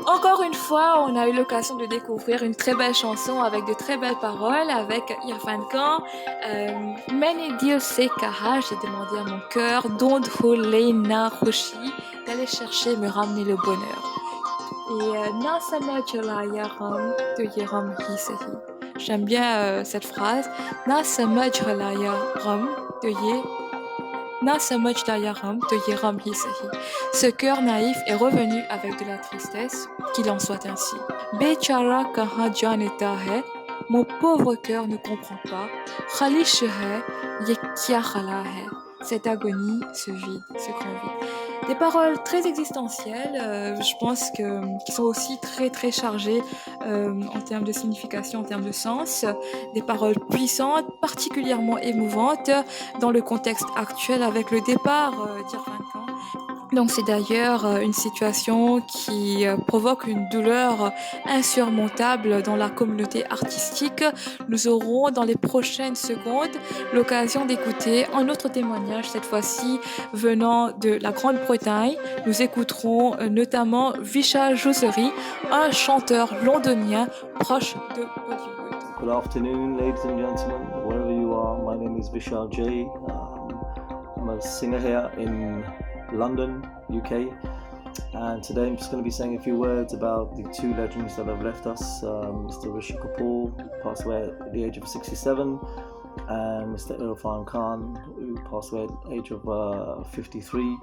Encore une fois, on a eu l'occasion de découvrir une très belle chanson avec de très belles paroles avec Irfan Khan. Many Dieu se kaha, j'ai demandé à mon cœur, don't na Roshi, d'aller chercher, me ramener le bonheur. Et Na sama jalaya ram, de yeram hisahi. J'aime bien cette phrase. Na sama jalaya ram, de ye ce cœur naïf est revenu avec de la tristesse, qu'il en soit ainsi. Bechara kaha janeta hai, mon pauvre cœur ne comprend pas. Khalish hai, ye kya khala hai. Cette agonie, ce vide, ce grand vide. Des paroles très existentielles, je pense qui sont aussi très très chargées en termes de signification, en termes de sens. Des paroles puissantes, particulièrement émouvantes dans le contexte actuel avec le départ d'Irfan Khan. Donc c'est d'ailleurs une situation qui provoque une douleur insurmontable dans la communauté artistique. Nous aurons dans les prochaines secondes l'occasion d'écouter un autre témoignage, cette fois-ci venant de la Grande-Bretagne. Nous écouterons notamment Vishal Josery, un chanteur londonien proche de Bollywood. Good afternoon, ladies and gentlemen, wherever you are. My name is Vishal J. I'm a singer here in London, UK, and today I'm just going to be saying a few words about the two legends that have left us. Mr. Rishi Kapoor, who passed away at the age of 67, and Mr. Irfan Khan, who passed away at the age of 53.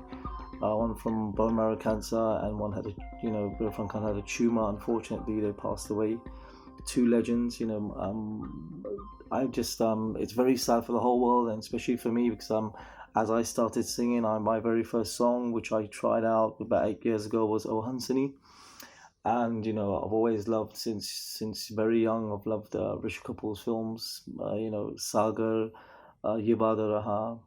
One from bone marrow cancer, and one had Irfan Khan had a tumor. Unfortunately, they passed away. Two legends, I just it's very sad for the whole world, and especially for me, because as I started singing, my very first song, which I tried out about 8 years ago, was Oh Hansini. And I've always loved since very young. I've loved Rishi Kapoor's films, Sagar, Ye Baat Raha.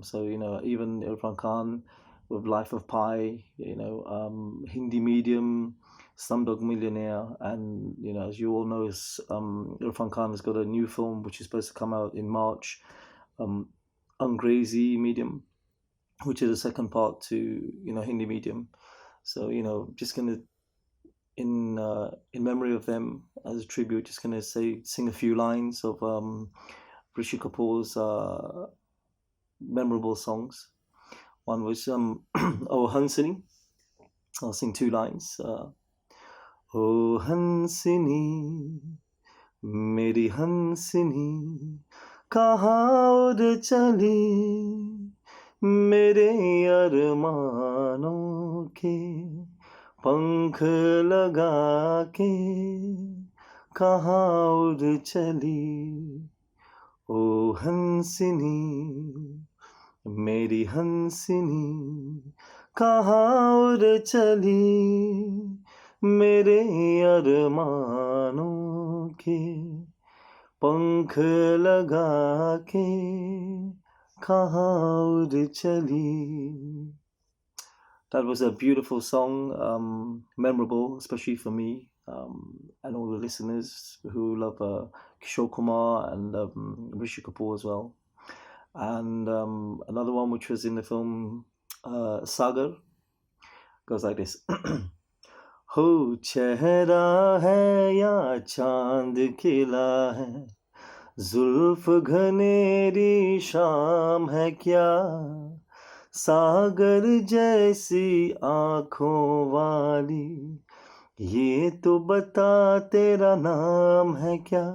So even Irfan Khan with Life of Pi, Hindi Medium, Slumdog Millionaire, and as you all know, Irfan Khan has got a new film which is supposed to come out in March, Angrezi Medium, which is the second part to Hindi Medium. So just gonna in memory of them, as a tribute, just gonna sing a few lines of Rishi Kapoor's memorable songs. One was Oh Hansini. I'll sing two lines. Oh Hansini, मेरी हंसनी कहाँ उड़ चली, मेरे अरमानों के पंख लगा के कहाँ उड़ चली. ओ हंसनी, मेरी हंसनी कहाँ उड़ चली, मेरे अरमानों के पंख लगा के कहाँ उड़ चली. That was a beautiful song, memorable, especially for me and all the listeners who love Kishore Kumar and Rishi Kapoor as well. And another one which was in the film Sagar goes like this. हो चेहरा है या चांद खिला है, जुल्फ घनेरी शाम है क्या, सागर जैसी आँखों वाली, ये तो बता तेरा नाम है क्या.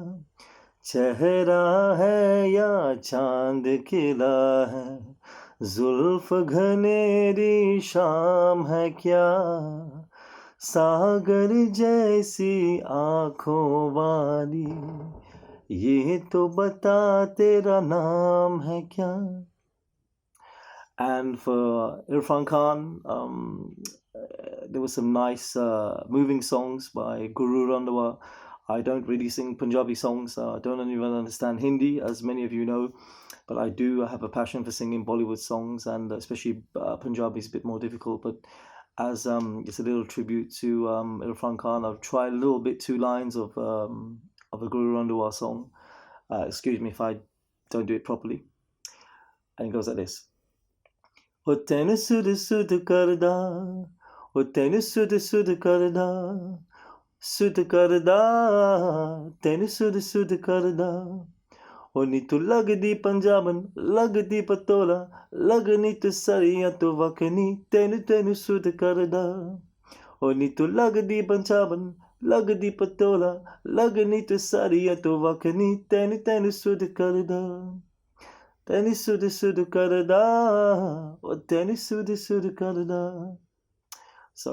चेहरा है या चांद खिला है, जुल्फ घनेरी शाम है क्या, सागर जैसी आँखों वाली, ये तो बता तेरा नाम है क्या. And for Irfan Khan, there were some nice moving songs by Guru Randhawa. I don't really sing Punjabi songs. I don't even understand Hindi, as many of you know, but I do have a passion for singing Bollywood songs, and especially Punjabi is a bit more difficult. But as it's a little tribute to Irfan Khan, I've tried a little bit, two lines of a Guru Randhawa song. Excuse me if I don't do it properly. And it goes like this. O ten sud sud karda, ओ तेन सुध सुध करदा सुध करदा तेन सुध सुध करदा ओ नी तू लगदी पंजाबन लगदी पतोला लगनी तू सरिया तू वखनी तेन तेन सुध करदा ओ नी तू लगदी पंजाबन लगदी पतोला लगनी तू सरिया तू वखनी तेन तेन सुध करदा तेन सुध सुध करदा ओ तेन सुध सुध करदा. So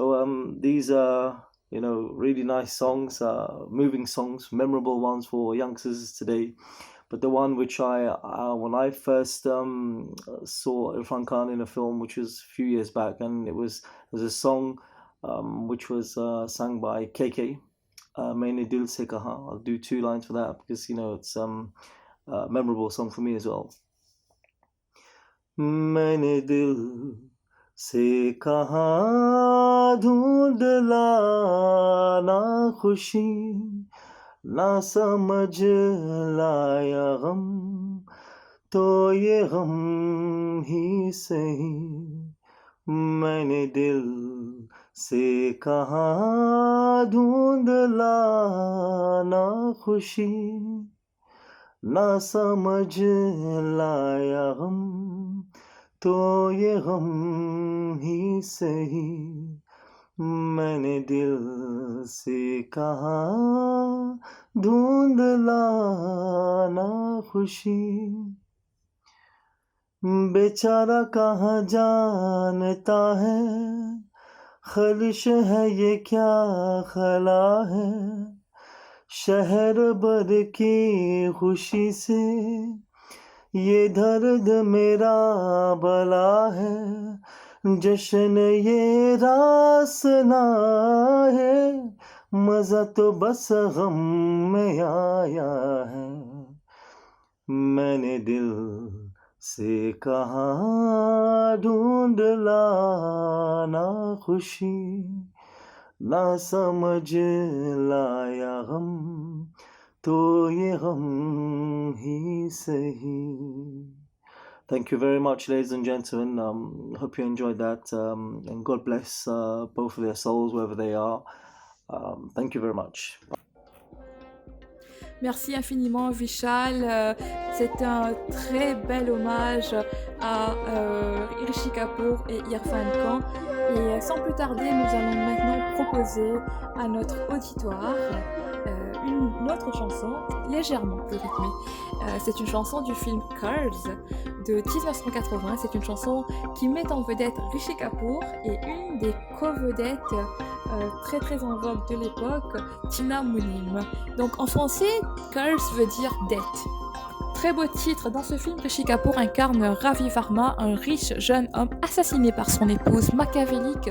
these are really nice songs, moving songs, memorable ones for youngsters today. But the one which when I first saw Irfan Khan in a film, which was a few years back, and it was a song which was sung by KK, Maine Dil Se Kaha. I'll do 2 lines for that because it's a memorable song for me as well. मैंने दिल से कहा ढूंढ लाना खुशी ना समझ लाया गम तो ये गम ही सही. मैंने दिल से कहा ढूंढ लाना खुशी ना समझ लाया गम तो ये गम ही सही. मैंने दिल से कहा ढूंढ लाना खुशी. बेचारा कहाँ जानता है खलिश है ये क्या खला है. शहर भर की खुशी से ये दर्द मेरा भला है. जश्न ये रास ना है मजा तो बस गम में आया है. मैंने दिल से कहा ढूंढ लाना खुशी ना समझ लाया गम तो ये गम ही सही. Thank you very much, ladies and gentlemen. Hope you enjoyed that, and God bless both of their souls wherever they are. Thank you very much. Merci infiniment Vishal, c'est un très bel hommage à Rishi Kapoor et Irfan Khan. Et sans plus tarder, nous allons maintenant proposer à notre auditoire une autre chanson légèrement plus rythmée. C'est une chanson du film Cars de 1980. C'est une chanson qui met en vedette Rishi Kapoor et une des co-vedettes très très en vogue de l'époque, Tina Munim. Donc en français, Cars veut dire dette. Très beau titre. Dans ce film, Rishi Kapoor incarne Ravi Varma, un riche jeune homme assassiné par son épouse machiavélique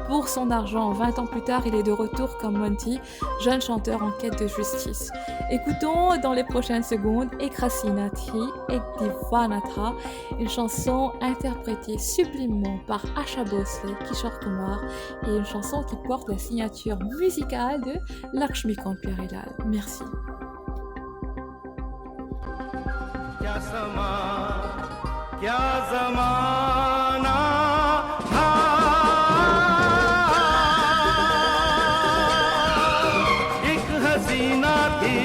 pour son argent. 20 ans plus tard, il est de retour comme Monty, jeune chanteur en quête de justice. Écoutons dans les prochaines secondes Ekrasinati et Divanatha, une chanson interprétée sublimement par Asha Bhosle, Kishore Kumar, et une chanson qui porte la signature musicale de Lakshmikant Pyarelal. Merci. क्या ज़माना था एक हसीना थी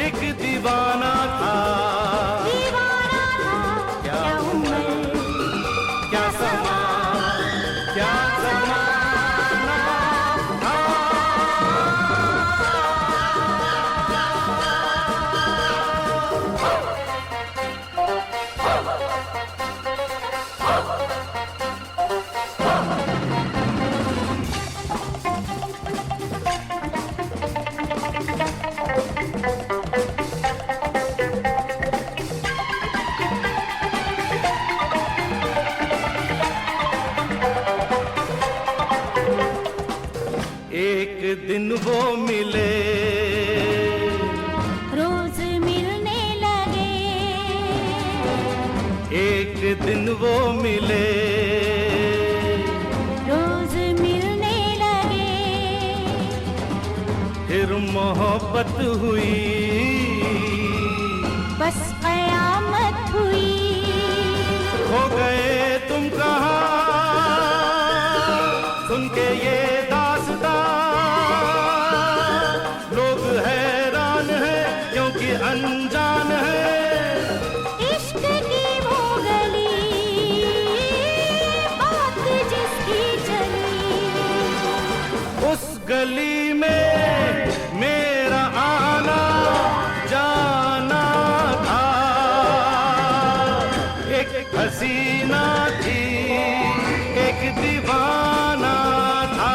एक दीवाना था क्या उम्र क्या समा क्या ज़माना था. एक दिन वो मिले रोज मिलने लगे एक दिन वो मिले रोज मिलने लगे फिर मोहब्बत हुई बस कयामत हुई हो गए तुम कहाँ हसीना थी एक दीवाना था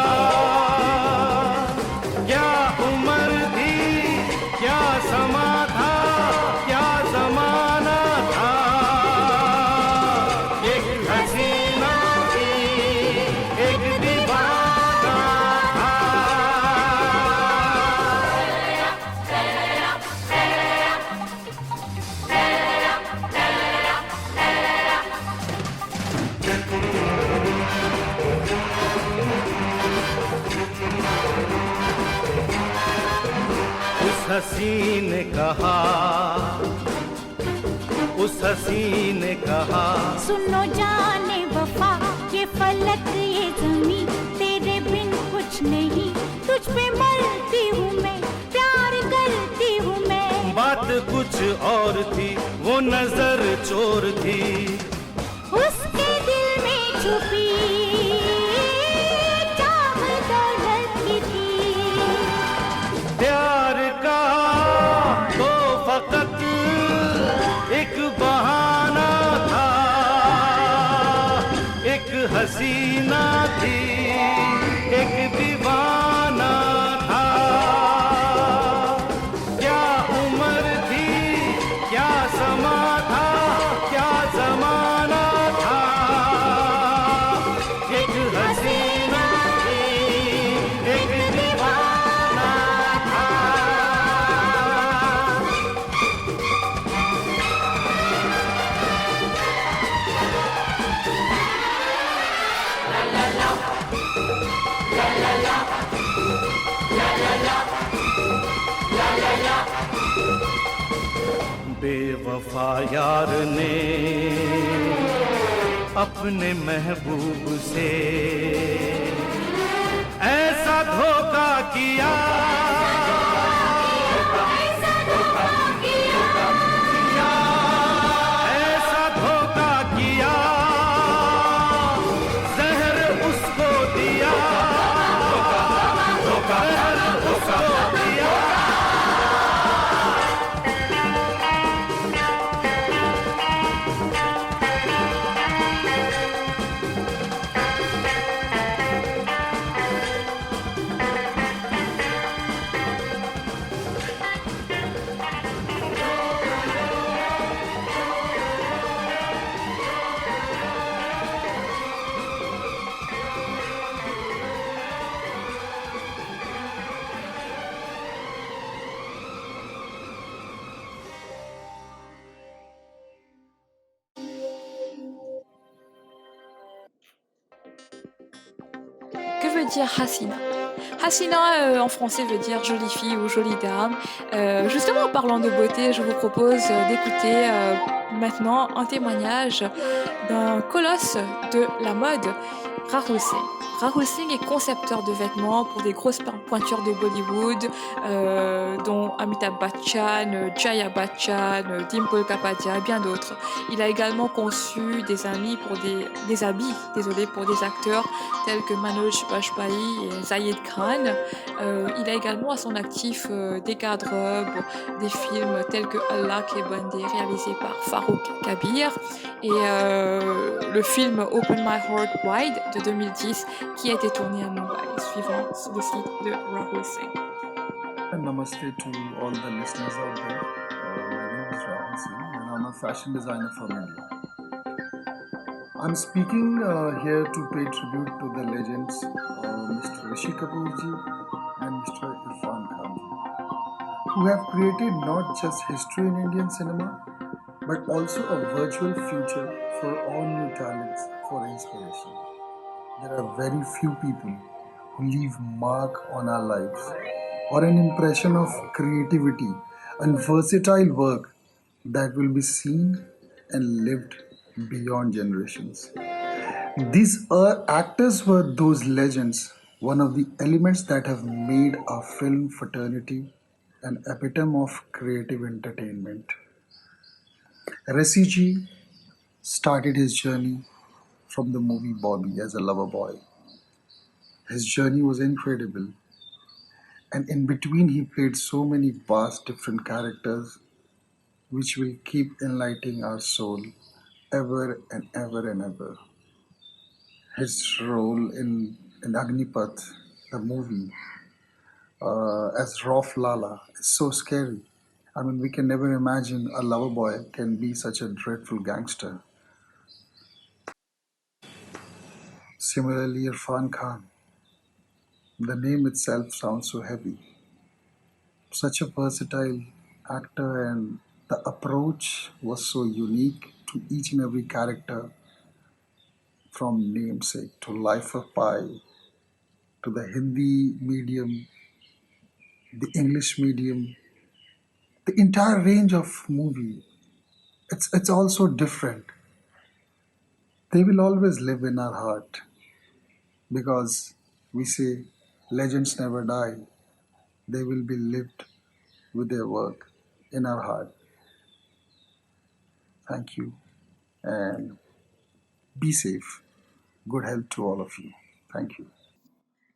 क्या उम्र थी क्या समा था क्या जमाना था एक हसीना थी एक दीवाना था उस हसी ने कहा उस हसी ने कहा सुनो जाने वफा ये फलक ये जमी तेरे बिन कुछ नहीं तुझ पे मरती हूँ मैं प्यार करती हूँ मैं बात कुछ और थी वो नजर चोर थी उसके दिल में छुपी चाह दौलत की थी प्यार का तो फकत एक बहाना था एक हसीना थी एक दीवाना था क्या उम्र थी क्या समा था क्या जमाना था एक हसीना थी एक दीवाना था बेवफा यार ने अपने महबूब से ऐसा धोखा किया ऐसा धोखा किया जहर उसको दिया जहर उसको दिया Que veut dire Hassina? Hassina en français veut dire jolie fille ou jolie dame. Justement en parlant de beauté, je vous propose d'écouter maintenant un témoignage d'un colosse de la mode, Rahul Singh. Rahul Singh est concepteur de vêtements pour des grosses pointures de Bollywood, dont Amitabh Bachchan, Jaya Bachchan, Dimple Kapadia et bien d'autres. Il a également conçu des habits pour des acteurs tels que Manoj Bajpayee et Zayed Khan. Il a également à son actif des garde-robes, des films tels que Allah Ke Bandé réalisé par Farouk Kabir et le film Open My Heart Wide de 2010 qui a été tourné à Mumbai, suivant le site de Rahul Singh. Namaste to all the listeners out there. My name is Rahul Singh and I'm a fashion designer from India. I'm speaking here to pay tribute to the legends Mr. Rishi Kapoor ji and Mr. Irfan Khan ji, who have created not just history in Indian cinema but also a virtual future for all new talents for inspiration. There are very few people who leave mark on our lives or an impression of creativity and versatile work that will be seen and lived beyond generations. These actors were those legends, one of the elements that have made our film fraternity an epitome of creative entertainment. Rishi ji started his journey from the movie Bobby as a lover boy. His journey was incredible, and in between he played so many vast different characters which will keep enlightening our soul ever and ever and ever. His role in Agnipath, the movie, as Rauf Lala is so scary. I mean, we can never imagine a lover boy can be such a dreadful gangster. Similarly, Irfan Khan, the name itself sounds so heavy. Such a versatile actor, and the approach was so unique to each and every character, from Namesake to Life of Pi to the Hindi medium, the English medium, the entire range of movie. It's also different. They will always live in our heart because we say legends never die. They will be lived with their work in our heart. Thank you and be safe. Good health to all of you. Thank you.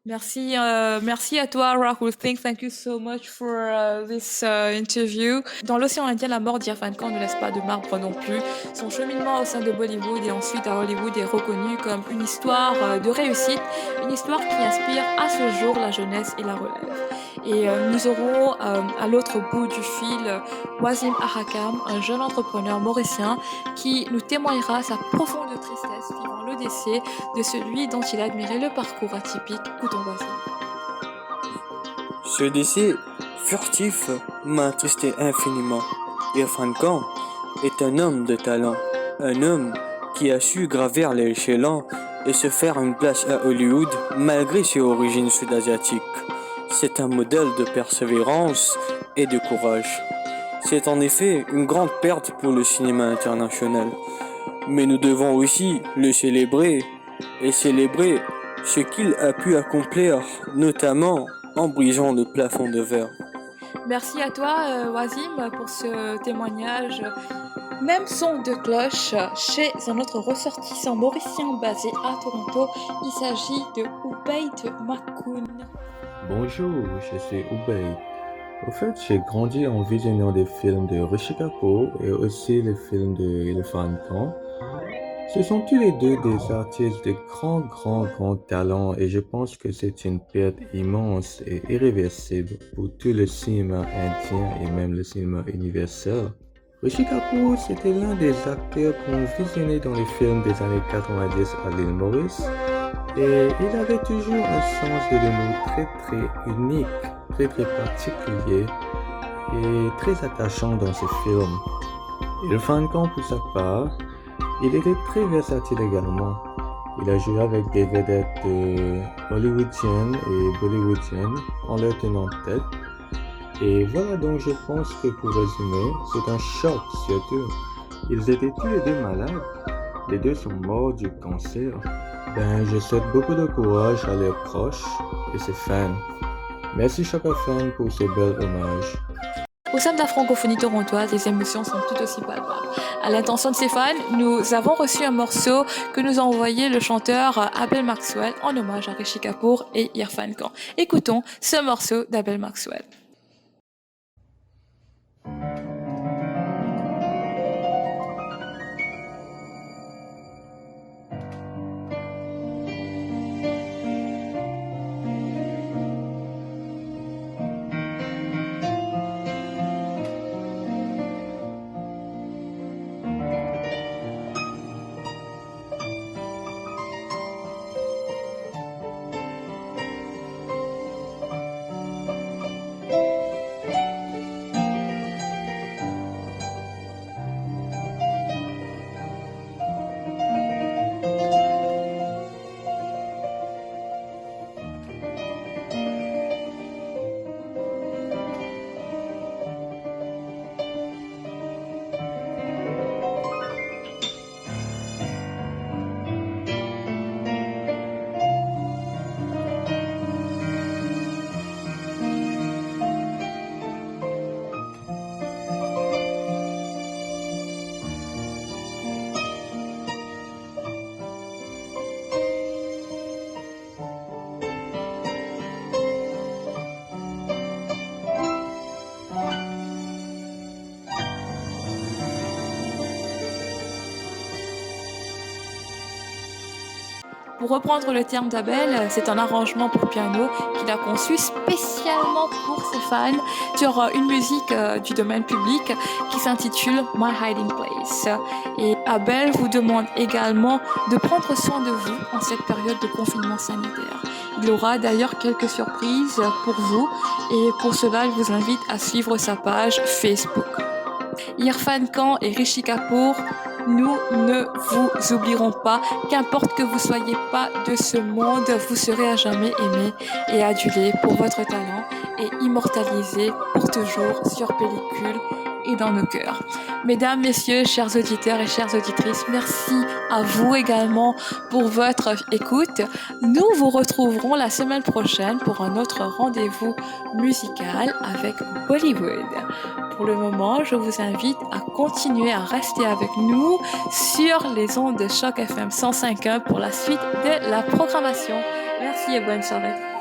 Merci, merci à toi, Rahul Singh. Thank you so much for this interview. Dans l'océan Indien, la mort d'Irfan Khan ne laisse pas de marbre non plus. Son cheminement au sein de Bollywood et ensuite à Hollywood est reconnu comme une histoire de réussite, une histoire qui inspire à ce jour la jeunesse et la relève. Et nous aurons à l'autre bout du fil Wasim Ahakam, un jeune entrepreneur mauricien qui nous témoignera sa profonde tristesse vivant le décès de celui dont il admirait le parcours atypique. Écoutons Wasim. Ce décès furtif m'a attristé infiniment. Irfan Khan est un homme de talent, un homme qui a su gravir l'échelon et se faire une place à Hollywood malgré ses origines sud-asiatiques. C'est un modèle de persévérance et de courage. C'est en effet une grande perte pour le cinéma international. Mais nous devons aussi le célébrer et célébrer ce qu'il a pu accomplir, notamment en brisant le plafond de verre. Merci à toi, Wasim, pour ce témoignage. Même son de cloche chez un autre ressortissant mauricien basé à Toronto. Il s'agit de Ubayd Makoun. Bonjour, je suis Ubayd. Au fait, j'ai grandi en visionnant des films de Rishi Kapoor et aussi les films de Irfan Khan. Ce sont tous les deux des artistes de grand talent et je pense que c'est une perte immense et irréversible pour tout le cinéma indien et même le cinéma universel. Rishi Kapoor, c'était l'un des acteurs qu'on visionnait dans les films des années 90 à l'île Maurice et il avait toujours un sens de l'humour très unique, très particulier et très attachant dans ses films. Irfan Khan, pour sa part, il était très versatile également. Il a joué avec des vedettes hollywoodiennes et bollywoodiennes en leur tenant tête. Et voilà, donc je pense que pour résumer, c'est un choc surtout. Ils étaient tous les deux malades. Les deux sont morts du cancer. Je souhaite beaucoup de courage à leurs proches et ses fans. Merci Chaka Fan pour ce bel hommage. Au sein de la francophonie torontoise, les émotions sont tout aussi palpables. À l'intention de ses fans, nous avons reçu un morceau que nous a envoyé le chanteur Abel Maxwell en hommage à Rishi Kapoor et Irfan Khan. Écoutons ce morceau d'Abel Maxwell. Pour reprendre le terme d'Abel, c'est un arrangement pour piano qu'il a conçu spécialement pour ses fans sur une musique du domaine public qui s'intitule My Hiding Place. Et Abel vous demande également de prendre soin de vous en cette période de confinement sanitaire. Il aura d'ailleurs quelques surprises pour vous et pour cela, il vous invite à suivre sa page Facebook. Irfan Khan et Rishi Kapoor, nous ne vous oublierons pas, qu'importe que vous soyez pas de ce monde, vous serez à jamais aimé et adulé pour votre talent et immortalisé pour toujours sur pellicule et dans nos cœurs. Mesdames, messieurs, chers auditeurs et chères auditrices, merci à vous également pour votre écoute. Nous vous retrouverons la semaine prochaine pour un autre rendez-vous musical avec Bollywood. Pour le moment, je vous invite à continuer à rester avec nous sur les ondes de Choc FM 105.1 pour la suite de la programmation. Merci et bonne soirée.